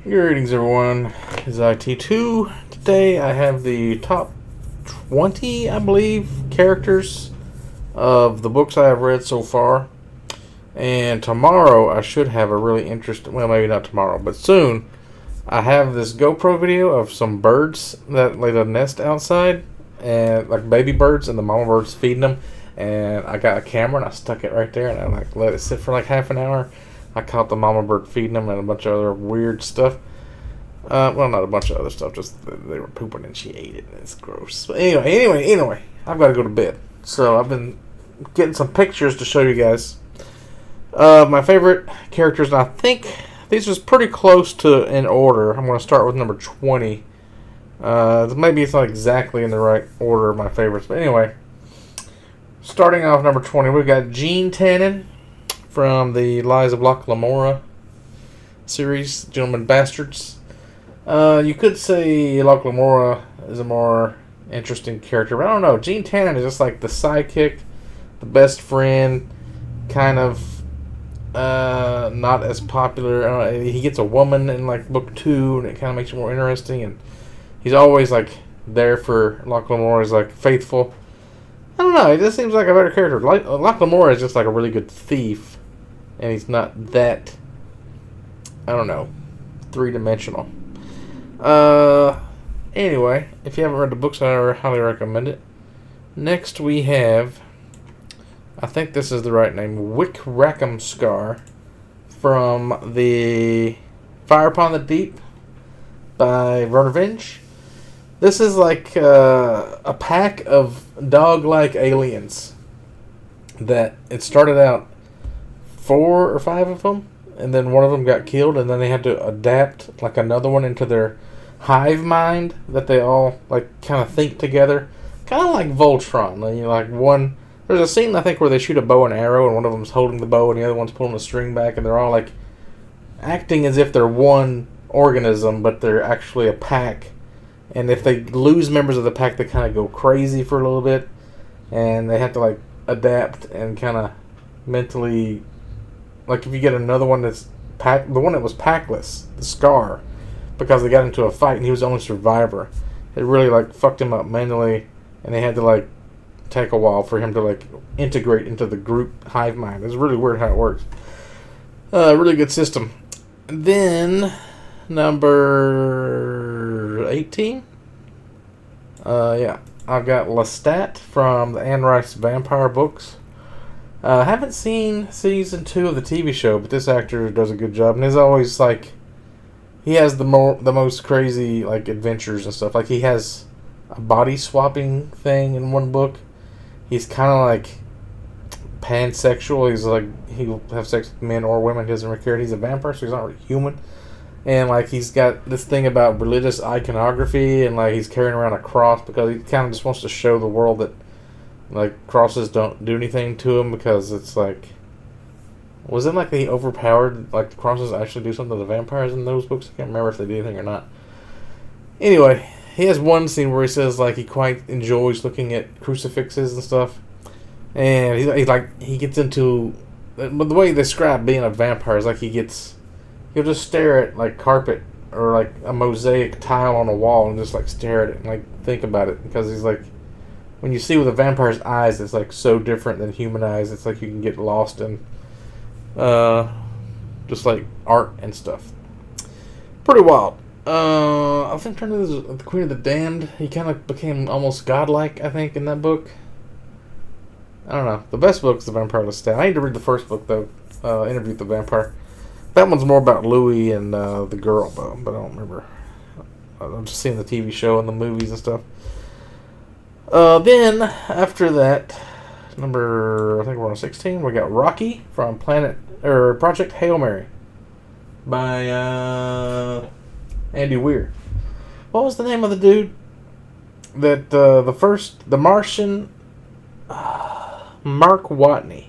Greetings everyone, it's IT2. Today I have the top 20, I believe, characters of the books I have read so far. And tomorrow I should have a really interesting, well maybe not tomorrow, but soon, I have this GoPro video of some birds that laid a nest outside, and like baby birds, and the mama birds feeding them. And I got a camera and I stuck it right there and I let it sit for like half an hour. I caught the mama bird feeding them and a bunch of other weird stuff. Well, not a bunch of other stuff, just they were pooping and she ate it. And it's gross. But anyway, I've got to go to bed. So I've been getting some pictures to show you guys. My favorite characters, and I think these are pretty close to in order. I'm going to start with number 20. Maybe it's not exactly in the right order of my favorites, but anyway. Starting off number 20, we've got Tanen from the Lies of Locke Lamora series, Gentlemen Bastards. You could say Locke Lamora is a more interesting character, but I don't know. Tanen is just like the sidekick, the best friend, kind of not as popular. He gets a woman in like book 2, and it kind of makes it more interesting. And he's always like there for Locke Lamora. Is like faithful. I don't know. It just seems like a better character. Locke Lamora is just like a really good thief, and he's not that, I don't know, three-dimensional. Anyway, if you haven't read the books, I highly recommend it. Next we have, I think this is the right name, Rakan Scar from the Fire Upon the Deep by Vernevenge. This is like a pack of dog-like aliens that it started out 4 or 5 of them, and then one of them got killed, and then they had to adapt like another one into their hive mind that they all like kind of think together, kind of like Voltron. Like one, there's a scene I think where they shoot a bow and arrow, and one of them's holding the bow and the other one's pulling the string back, and they're all like acting as if they're one organism, but they're actually a pack. And if they lose members of the pack, they kind of go crazy for a little bit, and they have to like adapt and kind of mentally, like if you get another one that's pack, the one that was packless, the Scar, because they got into a fight and he was the only survivor, it really like fucked him up mentally, and they had to like take a while for him to like integrate into the group hive mind. It's really weird how it works. Really good system. Then number 18. Yeah, I've got Lestat from the Anne Rice vampire books. I haven't seen season 2 of the TV show, but this actor does a good job, and he's always like, he has the most crazy like adventures and stuff. Like he has a body swapping thing in one book. He's kind of like pansexual. He's like, he'll have sex with men or women. He doesn't really care. He's a vampire, so he's not really human. And like he's got this thing about religious iconography, and like he's carrying around a cross because he kind of just wants to show the world that like crosses don't do anything to him, because it's like, was it like they overpowered, like the crosses actually do something to the vampires in those books? I can't remember if they do anything or not. Anyway, he has one scene where he says like he quite enjoys looking at crucifixes and stuff, and he gets into, but the way he described being a vampire is like he'll just stare at like carpet or like a mosaic tile on a wall and just like stare at it and like think about it, because he's like, when you see with a vampire's eyes, it's like so different than human eyes. It's like you can get lost in just like art and stuff. Pretty wild. I think turned into the Queen of the Damned. He kind of became almost godlike, I think, in that book. I don't know. The best book is The Vampire Lestat. I need to read the first book though. Interview with the Vampire. That one's more about Louis and the girl, though, but I don't remember. I'm just seeing the TV show and the movies and stuff. Then, after that, I think we're on 16, we got Rocky from Project Hail Mary by Andy Weir. What was the name of the dude that the Martian, Mark Watney?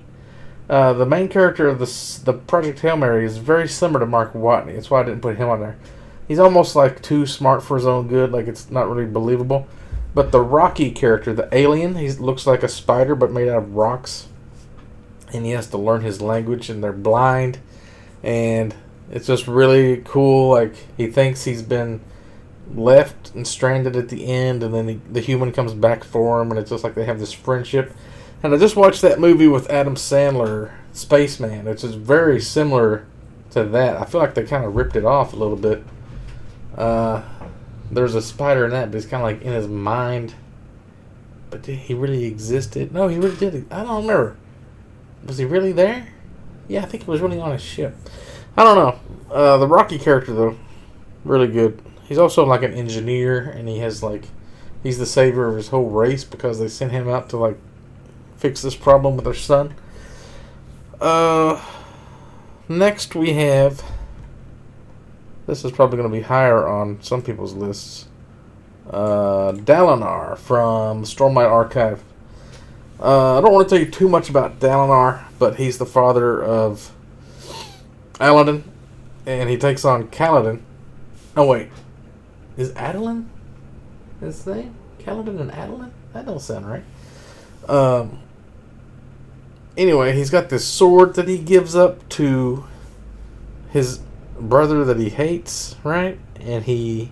The main character of the Project Hail Mary is very similar to Mark Watney. That's why I didn't put him on there. He's almost like too smart for his own good. Like it's not really believable. But the Rocky character, the alien, he looks like a spider but made out of rocks. And he has to learn his language, and they're blind. And It's just really cool. Like, he thinks he's been left and stranded at the end, and then the human comes back for him, and it's just like they have this friendship. And I just watched that movie with Adam Sandler, Spaceman, which is very similar to that. I feel like they kind of ripped it off a little bit. There's a spider in that, but it's kind of like in his mind. But did he really existed? No, he really did. I don't remember. Was he really there? Yeah, I think he was really on his ship. I don't know. The Rocky character, though, really good. He's also like an engineer, and he has like, he's the savior of his whole race because they sent him out to like fix this problem with their son. Next we have, this is probably going to be higher on some people's lists, Dalinar from Stormlight Archive. I don't want to tell you too much about Dalinar, but he's the father of Aladin, and he takes on Kaladin. Oh wait, is Adolin his name? Kaladin and Adolin? That don't sound right. Anyway, he's got this sword that he gives up to his brother that he hates, right? And he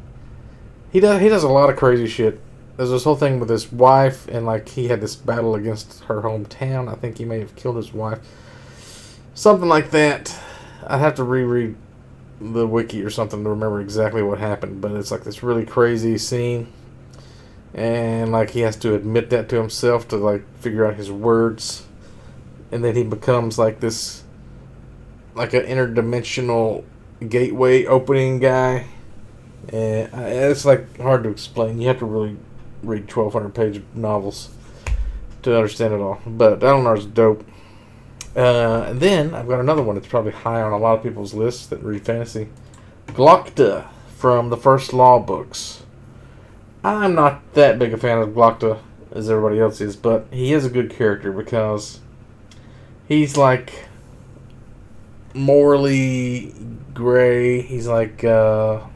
does a lot of crazy shit. There's this whole thing with his wife, and like he had this battle against her hometown. I think he may have killed his wife, something like that. I'd have to reread the wiki or something to remember exactly what happened, but it's like this really crazy scene, and like he has to admit that to himself to like figure out his words. And then he becomes like this, like an interdimensional gateway opening guy. And it's like hard to explain. You have to really read 1,200-page novels to understand it all. But Dalinar's dope. And then I've got another one that's probably high on a lot of people's lists that read fantasy. Glocka from the First Law books. I'm not that big a fan of Glocka as everybody else is, but he is a good character because he's like morally gray. He's like, what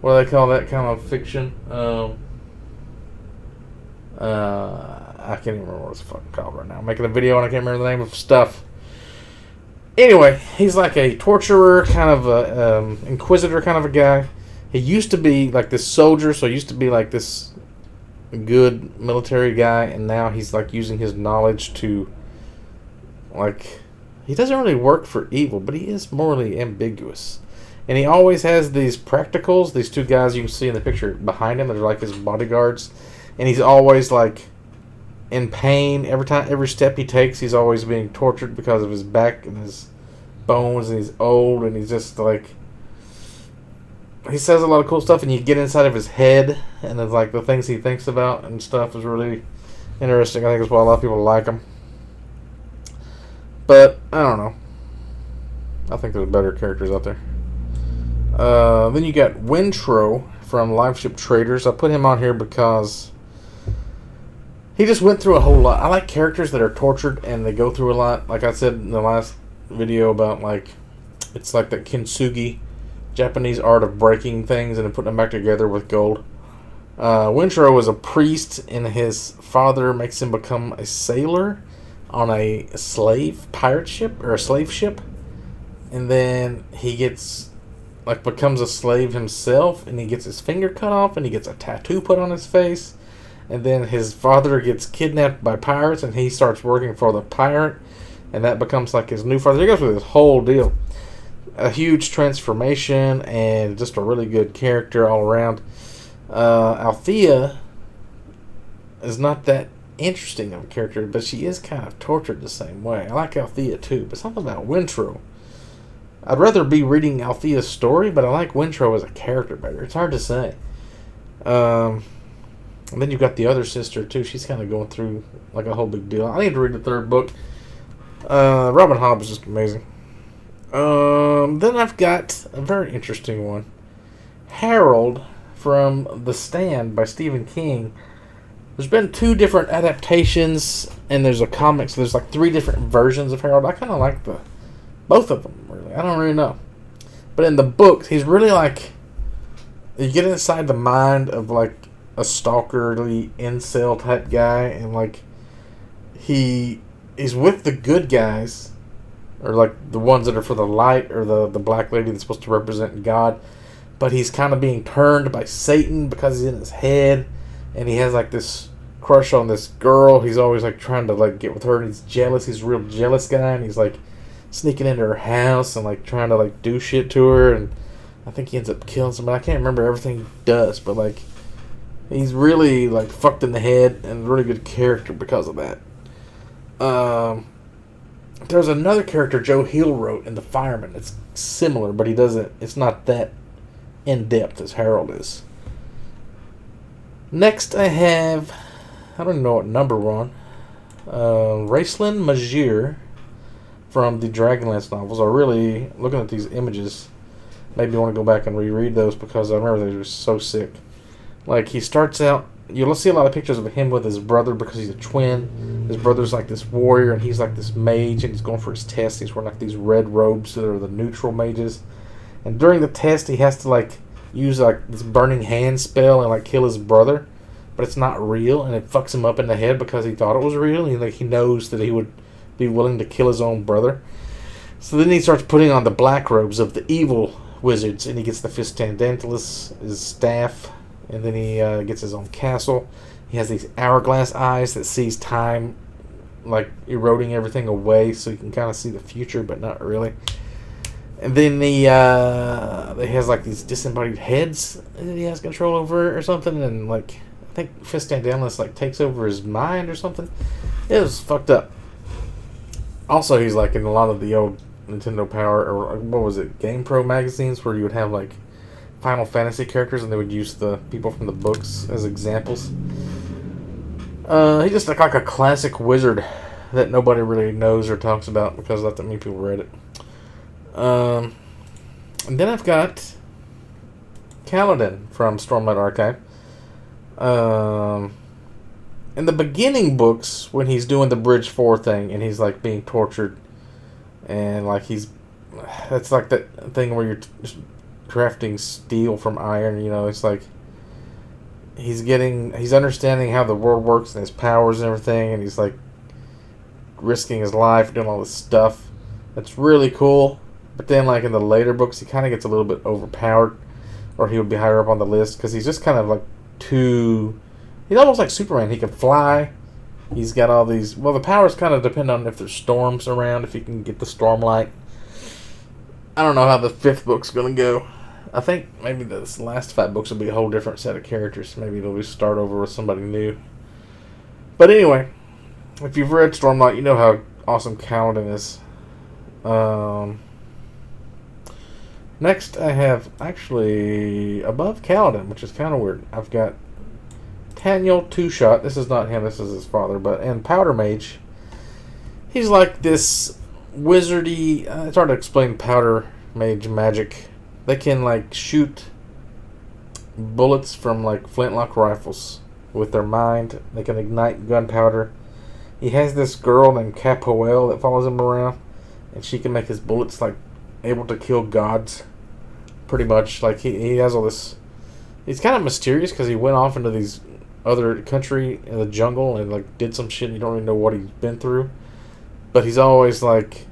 do they call that kind of fiction? I can't even remember what it's fucking called right now. I'm making a video and I can't remember the name of stuff. Anyway, he's like a torturer, kind of a inquisitor kind of a guy. He used to be like this soldier, so he used to be like this good military guy, and now he's like using his knowledge to, like, he doesn't really work for evil, but he is morally ambiguous. And he always has these practicals, these two guys you can see in the picture behind him that are like his bodyguards. And he's always like in pain every step he takes. He's always being tortured because of his back and his bones, and he's old, and he's just like, he says a lot of cool stuff, and you get inside of his head, and it's like the things he thinks about and stuff is really interesting. I think that's why a lot of people like him. But I don't know. I think there's better characters out there. Then you got Wintro from Liv Ship Traders. I put him on here because he just went through a whole lot. I like characters that are tortured and they go through a lot. Like I said in the last video about, like, it's like that kintsugi, Japanese art of breaking things and then putting them back together with gold. Wintro was a priest, and his father makes him become a sailor on a slave pirate ship, or a slave ship. And then he gets, like, becomes a slave himself, and he gets his finger cut off, and he gets a tattoo put on his face. And then his father gets kidnapped by pirates, and he starts working for the pirate, and that becomes like his new father. He goes through this whole deal. A huge transformation, and just a really good character all around. Althea is not that interesting of a character, but she is kind of tortured the same way. I like Althea too, but something about Wintro. I'd rather be reading Althea's story, but I like Wintro as a character better. It's hard to say. And then you've got the other sister too. She's kind of going through like a whole big deal. I need to read the third book. Robin Hobb is just amazing. Then I've got a very interesting one. Harold from The Stand by Stephen King. There's been 2 different adaptations, and there's a comic, so there's like 3 different versions of Harold. I kind of like both of them, really. I don't really know. But in the books, he's really like, you get inside the mind of like a stalkerly incel type guy, and like he's with the good guys, or like the ones that are for the light, or the black lady that's supposed to represent God. But he's kind of being turned by Satan because he's in his head, and he has like this crush on this girl. He's always like trying to like get with her, and he's jealous. He's a real jealous guy, and he's like sneaking into her house and like trying to like do shit to her, and I think he ends up killing somebody. I can't remember everything he does, but like he's really like fucked in the head and a really good character because of that. There's another character Joe Hill wrote in The Fireman. It's similar, but he doesn't. It's not that in depth as Harold is. Next, I have, I don't know what number we're on. Raceland Majir from the Dragonlance novels. I really, looking at these images, made me want to go back and reread those because I remember they were so sick. Like, he starts out, you'll see a lot of pictures of him with his brother because he's a twin. His brother's like this warrior and he's like this mage, and he's going for his test. He's wearing like these red robes that are the neutral mages. And during the test, he has to like use like this burning hand spell and like kill his brother, but it's not real, and it fucks him up in the head because he thought it was real. And he knows that he would be willing to kill his own brother. So then he starts putting on the black robes of the evil wizards, and he gets the Fistandantilus, his staff, and then he gets his own castle. He has these hourglass eyes that sees time like eroding everything away, so you can kind of see the future, but not really. And then he has like these disembodied heads that he has control over or something, and like I think Fistandantilus like takes over his mind or something. It was fucked up. Also, he's like in a lot of the old Nintendo Power, or what was it, Game Pro magazines, where you would have like Final Fantasy characters and they would use the people from the books as examples. He just like a classic wizard that nobody really knows or talks about because not that many people read it. And then I've got Kaladin from Stormlight Archive. In the beginning books, when he's doing the Bridge 4 thing and he's like being tortured, and like that's like that thing where you're just crafting steel from iron, you know, it's like he's understanding how the world works and his powers and everything, and he's like risking his life doing all this stuff. That's really cool. But then like in the later books, he kind of gets a little bit overpowered, or he would be higher up on the list because he's just kind of like he's almost like Superman. He can fly. He's got all these, well, the powers kind of depend on if there's storms around, if he can get the stormlight. I don't know how the 5th book's going to go. I think maybe the last 5 books will be a whole different set of characters. Maybe they'll just start over with somebody new. But anyway, if you've read Stormlight, you know how awesome Kaladin is. Next, I have actually above Kaladin, which is kind of weird. I've got Tanel Two-Shot. This is not him. This is his father. And Powder Mage. He's like this wizardy. It's hard to explain Powder Mage magic. They can like shoot bullets from like flintlock rifles with their mind. They can ignite gunpowder. He has this girl named Capoel that follows him around, and she can make his bullets like able to kill gods. Pretty much, like he has all this. He's kind of mysterious because he went off into these other country in the jungle and like did some shit. And you don't really know what he's been through, but he's always like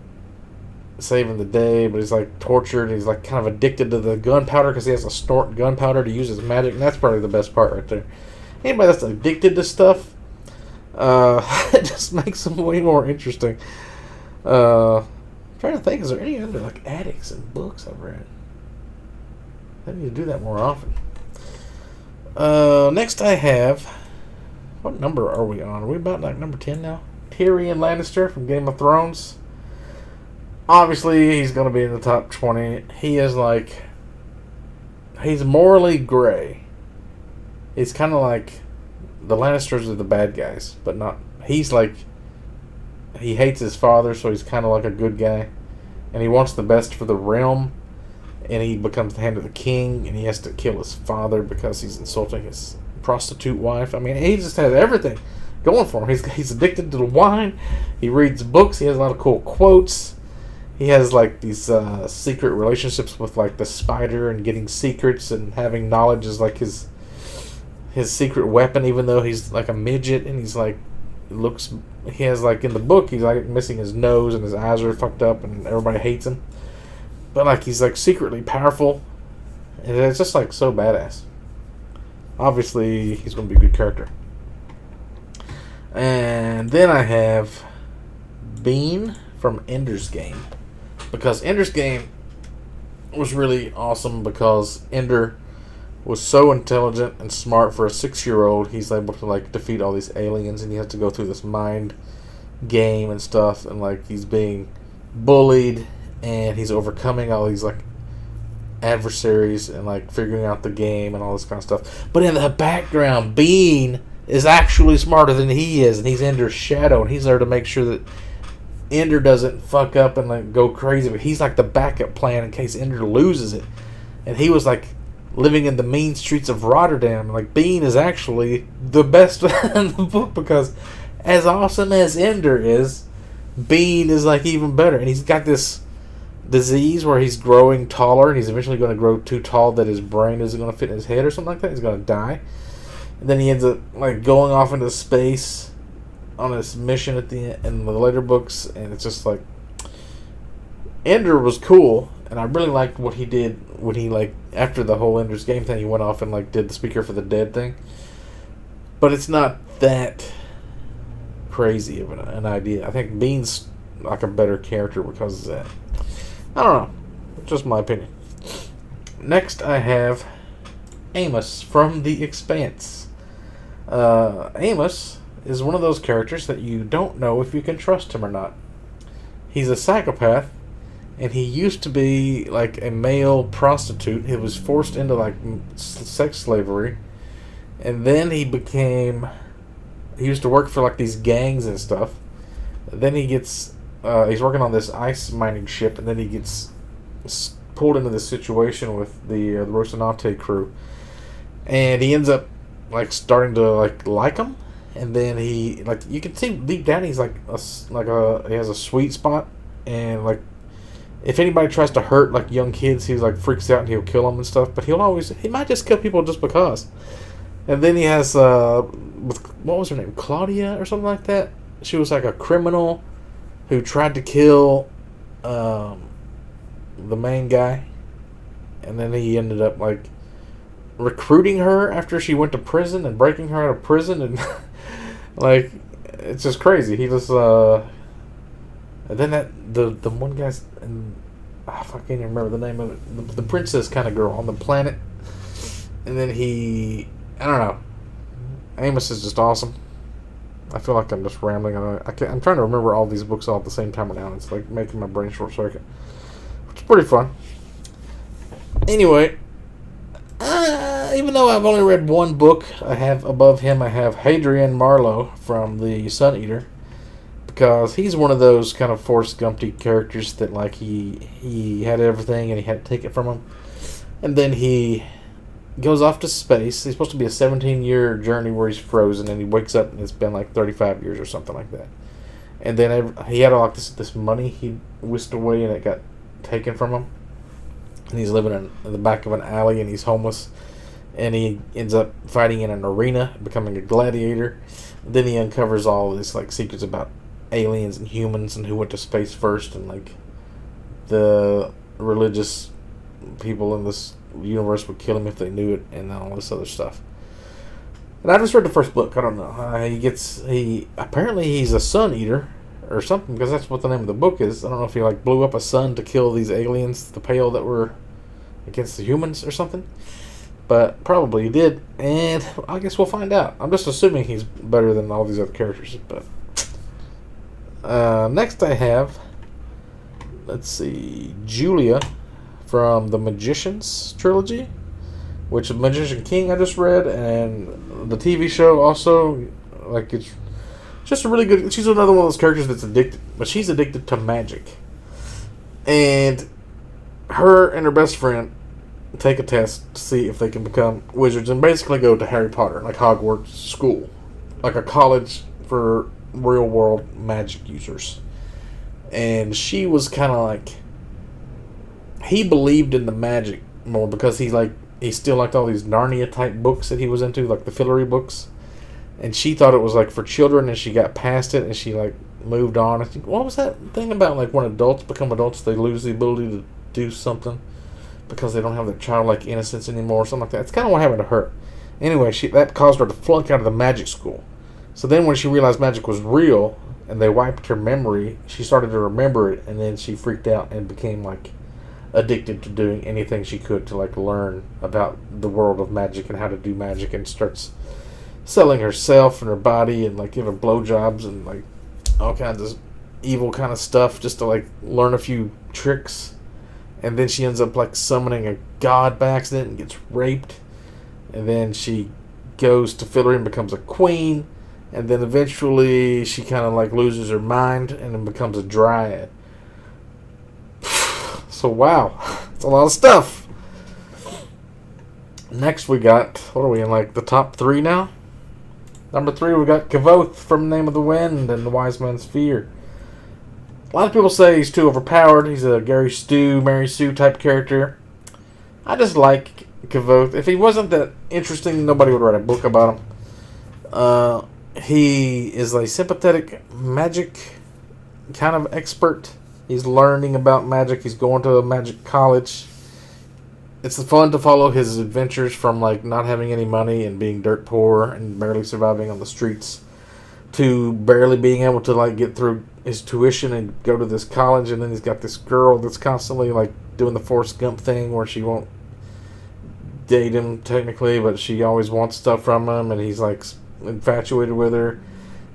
saving the day. But he's like tortured. He's like kind of addicted to the gunpowder because he has to snort gunpowder to use his magic. And that's probably the best part right there. Anybody that's addicted to stuff, it just makes him way more interesting. I'm trying to think, is there any other like addicts in books I've read? I need to do that more often. Next I have, what number are we on? Are we about like number 10 now? Tyrion Lannister from Game of Thrones. Obviously he's going to be in the top 20. He is like, he's morally gray. He's kind of like the Lannisters are the bad guys, but not, he's like, he hates his father, so he's kind of like a good guy, and he wants the best for the realm, and he becomes the hand of the king, and he has to kill his father because he's insulting his prostitute wife. I mean, he just has everything going for him. He's addicted to the wine. He reads books. He has a lot of cool quotes. He has like these secret relationships with like the spider, and getting secrets and having knowledge is like his secret weapon, even though he's like a midget, and he's like looks. He has like in the book, he's like missing his nose and his eyes are fucked up, and everybody hates him. But like he's like secretly powerful, and it's just like so badass. Obviously, he's going to be a good character. And then I have Bean from Ender's Game, because Ender's Game was really awesome because Ender was so intelligent and smart for a 6-year-old. He's able to like defeat all these aliens, and he has to go through this mind game and stuff, and like he's being bullied, and he's overcoming all these like adversaries and like figuring out the game and all this kind of stuff. But in the background, Bean is actually smarter than he is, and he's Ender's shadow, and he's there to make sure that Ender doesn't fuck up and like go crazy. But he's like the backup plan in case Ender loses it. And he was like living in the mean streets of Rotterdam. Like Bean is actually the best in the book, because as awesome as Ender is, Bean is like even better. And he's got this disease where he's growing taller, and he's eventually going to grow too tall that his brain isn't going to fit in his head or something like that. He's going to die. And then he ends up like going off into space on this mission at the end in the later books, and it's just like Ender was cool, and I really liked what he did when he like after the whole Ender's Game thing, he went off and like did the Speaker for the Dead thing. But it's not that crazy of an idea. I think Bean's like a better character because of that. I don't know. Just my opinion. Next, I have Amos from The Expanse. Amos is one of those characters that you don't know if you can trust him or not. He's a psychopath, and he used to be like a male prostitute. He was forced into like sex slavery, and then he used to work for like these gangs and stuff. Then he gets he's working on this ice mining ship, and then he gets pulled into this situation with the Rocinante crew, and he ends up like starting to like him, and then he like you can see deep down he's like he has a sweet spot, and like if anybody tries to hurt like young kids, he like freaks out and he'll kill them and stuff. But he might just kill people just because. And then he has with what was her name, Claudia or something like that. She was like a criminal who tried to kill the main guy, and then he ended up like recruiting her after she went to prison and breaking her out of prison, and like it's just crazy. He just and then the one guy's and I can't even remember the name of it. The princess kind of girl on the planet, and then I don't know. Amos is just awesome. I feel like I'm just rambling. I'm trying to remember all these books all at the same time now. It's like making my brain short circuit. It's pretty fun. Anyway, even though I've only read one book, I have above him, I have Hadrian Marlowe from the Sun Eater, because he's one of those kind of Forrest Gumpty characters that like he had everything and he had to take it from him, and then he goes off to space. He's supposed to be a 17-year journey where he's frozen, and he wakes up and it's been like 35 years or something like that. And then he had like this money he whisked away, and it got taken from him. And he's living in the back of an alley, and he's homeless. And he ends up fighting in an arena, becoming a gladiator. And then he uncovers all of these like secrets about aliens and humans and who went to space first, and like the religious people in this universe would kill him if they knew it, and all this other stuff. And I just read the first book. I don't know. Apparently he's a sun eater or something, because that's what the name of the book is. I don't know if he like blew up a sun to kill these aliens, the pale that were against the humans or something, but probably he did, and I guess we'll find out. I'm just assuming he's better than all these other characters. But next I have, let's see, Julia from the Magicians trilogy, which Magician King I just read, and the TV show also. Like it's just a really good. She's another one of those characters that's addicted, but she's addicted to magic. And her and her best friend take a test to see if they can become wizards and basically go to Harry Potter, like Hogwarts school, like a college for real world magic users. And she was kind of like, he believed in the magic more because he still liked all these Narnia type books that he was into, like the Fillory books. and she thought it was like for children, and she got past it, and she like moved on. I think, what was that thing about like when adults become adults, they lose the ability to do something because they don't have their childlike innocence anymore, or something like that. It's kind of what happened to her. Anyway, that caused her to flunk out of the magic school. So then when she realized magic was real and they wiped her memory, she started to remember it, and then she freaked out and became like addicted to doing anything she could to like learn about the world of magic and how to do magic, and starts selling herself and her body and like giving blowjobs and like all kinds of evil kind of stuff just to like learn a few tricks. And then she ends up like summoning a god by accident and gets raped. And then she goes to Fillory and becomes a queen. And then eventually she kind of like loses her mind and then becomes a dryad. So wow, it's a lot of stuff. Next we got, what are we in, like the top 3 now? Number 3 we got Kavo from Name of the Wind and the Wise Man's Fear. A lot of people say he's too overpowered. He's a Gary Stu, Mary Sue type character. I just like Kavo. If he wasn't that interesting, nobody would write a book about him. He is a sympathetic magic kind of expert. He's learning about magic. He's going to a magic college. It's fun to follow his adventures from like not having any money and being dirt poor and barely surviving on the streets to barely being able to like get through his tuition and go to this college. And then he's got this girl that's constantly like doing the Forrest Gump thing where she won't date him technically, but she always wants stuff from him, and he's like infatuated with her.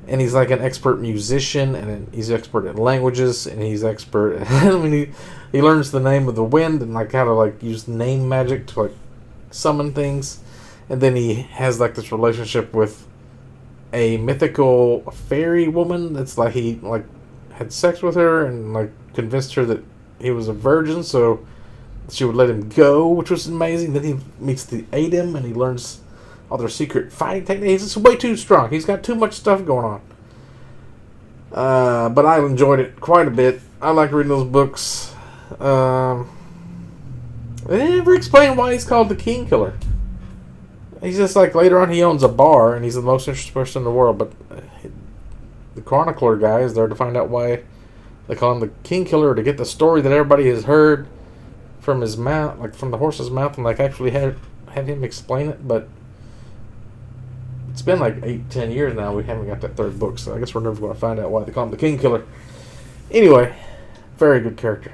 And he's like an expert musician, and he's expert at languages, and he's expert at, I mean, he learns the name of the wind and like how to like use name magic to like summon things. And then he has like this relationship with a mythical fairy woman that's like, he like had sex with her and like convinced her that he was a virgin, so she would let him go, which was amazing. Then he meets the Adam and he learns all their secret fighting techniques. It's way too strong. He's got too much stuff going on. But I enjoyed it quite a bit. I like reading those books. They never explain why he's called the King Killer. He's just like, later on he owns a bar and he's the most interesting person in the world, but the chronicler guy is there to find out why they call him the King Killer, to get the story that everybody has heard from his mouth, like from the horse's mouth, and like actually have him explain it. But it's been like 8-10 years now. We haven't got that 3rd book, so I guess we're never going to find out why they call him the King Killer. Anyway, very good character,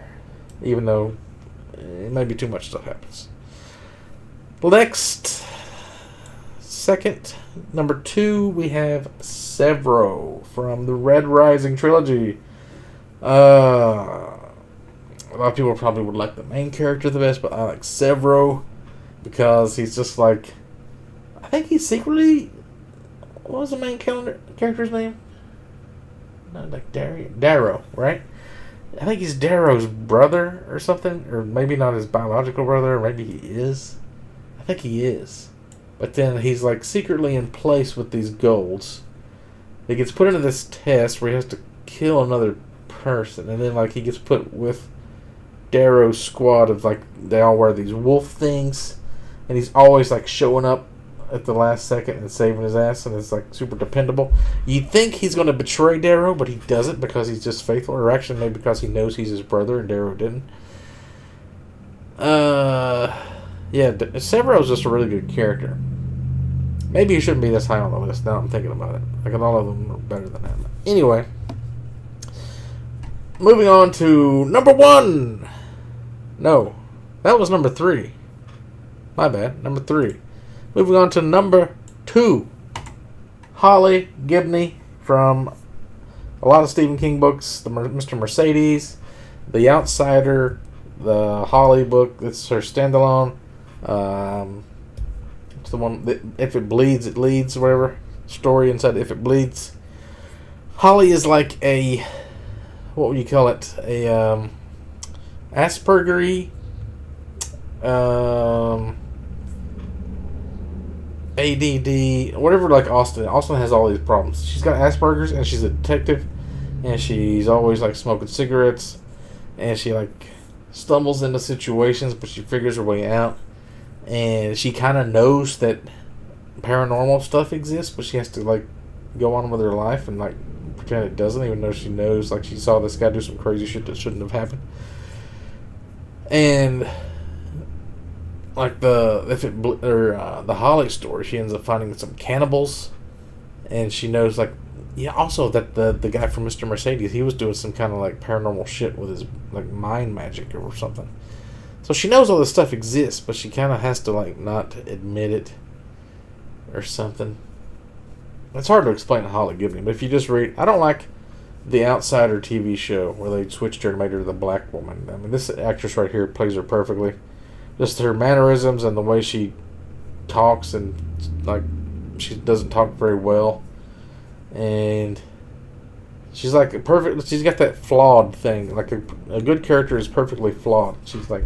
even though maybe too much stuff happens. Next, number 2, we have Sereto from the Red Rising trilogy. A lot of people probably would like the main character the best, but I like Sereto because he's just like, I think he's secretly, what was the main character's name? Not like Darrow, right? I think he's Darrow's brother or something, or maybe not his biological brother, or maybe he is. I think he is. But then he's like secretly in place with these golds. He gets put into this test where he has to kill another person, and then like he gets put with Darrow's squad of like, they all wear these wolf things, and he's always like showing up at the last second and saving his ass, and it's like super dependable. You think he's going to betray Darrow, but he doesn't, because he's just faithful, or actually maybe because he knows he's his brother and Darrow didn't. Yeah, Severo's just a really good character. Maybe he shouldn't be this high on the list. Now I'm thinking about it. Like, all of them are better than that. Anyway, moving on to number 1. No, that was number 3. My bad. Number 3. Moving on to number 2. Holly Gibney from a lot of Stephen King books. The Mr. Mercedes, The Outsider, the Holly book. It's her standalone. It's the one that If It Bleeds, It Leads, or whatever story inside If It Bleeds. Holly is like a, what would you call it? A Aspergery, ADD, whatever. Like Austin. Austin has all these problems. She's got Asperger's, and she's a detective, and she's always like smoking cigarettes, and she like stumbles into situations, but she figures her way out. And she kind of knows that paranormal stuff exists, but she has to like go on with her life and like pretend it doesn't, even though she knows like she saw this guy do some crazy shit that shouldn't have happened. And like the Holly story, she ends up finding some cannibals, and she knows like also that the guy from Mr. Mercedes, he was doing some kind of like paranormal shit with his like mind magic or something. So she knows all this stuff exists, but she kind of has to like not admit it or something. It's hard to explain to Holly Gibney, but if you just read, I don't like the Outsider TV show where they switched her and made her the black woman. I mean, this actress right here plays her perfectly. Just her mannerisms and the way she talks, and like she doesn't talk very well, and she's like a perfect. She's got that flawed thing. Like a good character is perfectly flawed. She's like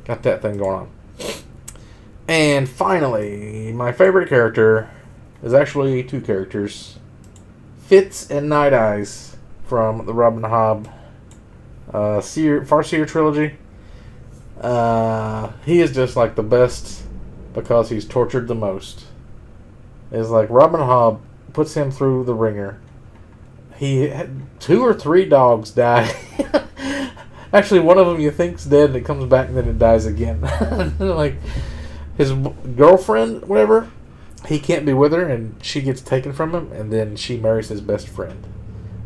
got that thing going on. And finally, my favorite character is actually two characters, Fitz and Night Eyes from the Robin Hobb Farseer trilogy. He is just like the best because he's tortured the most. It's like Robin Hobb puts him through the ringer. He had 2 or 3 dogs die. Actually, one of them you think's dead, and it comes back and then it dies again. Like his girlfriend, whatever, he can't be with her, and she gets taken from him, and then she marries his best friend,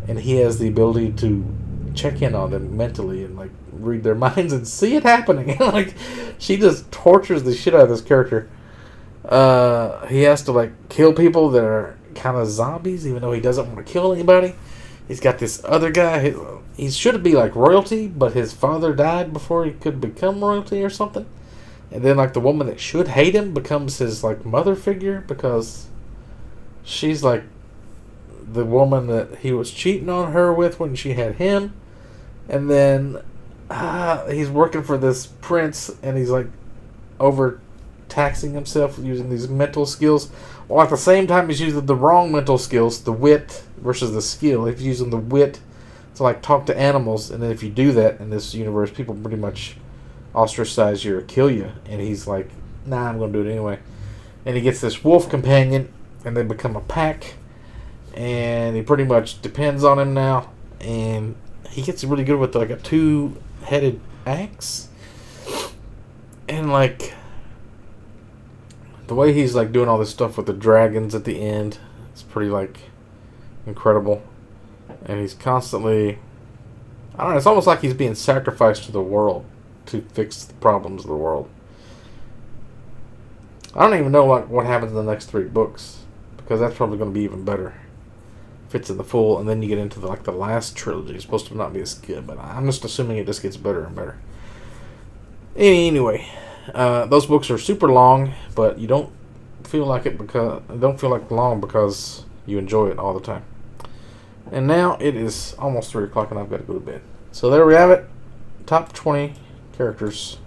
and he has the ability to check in on them mentally and like read their minds and see it happening. Like she just tortures the shit out of this character. He has to like kill people that are kind of zombies, even though he doesn't want to kill anybody. He's got this other guy. He should be like royalty, but his father died before he could become royalty or something. And then like the woman that should hate him becomes his like mother figure because she's like the woman that he was cheating on her with when she had him. And then he's working for this prince, and he's like overtaxing himself using these mental skills. While at the same time he's using the wrong mental skills, the wit versus the skill. He's using the wit to like talk to animals, and then if you do that in this universe, people pretty much ostracize you or kill you. And he's like, nah, I'm going to do it anyway. And he gets this wolf companion, and they become a pack, and he pretty much depends on him now. And he gets really good with like a 2-headed axe, and like the way he's like doing all this stuff with the dragons at the end, it's pretty like incredible. And he's constantly, I don't know, it's almost like he's being sacrificed to the world to fix the problems of the world. I don't even know like what happens in the next 3 books, because that's probably going to be even better. Fits in the full, and then you get into the last trilogy. It's supposed to not be as good, but I'm just assuming it just gets better and better. Anyway, those books are super long, but you don't feel like it because long because you enjoy it all the time. And now it is almost 3 o'clock, and I've got to go to bed. So there we have it. Top 20 characters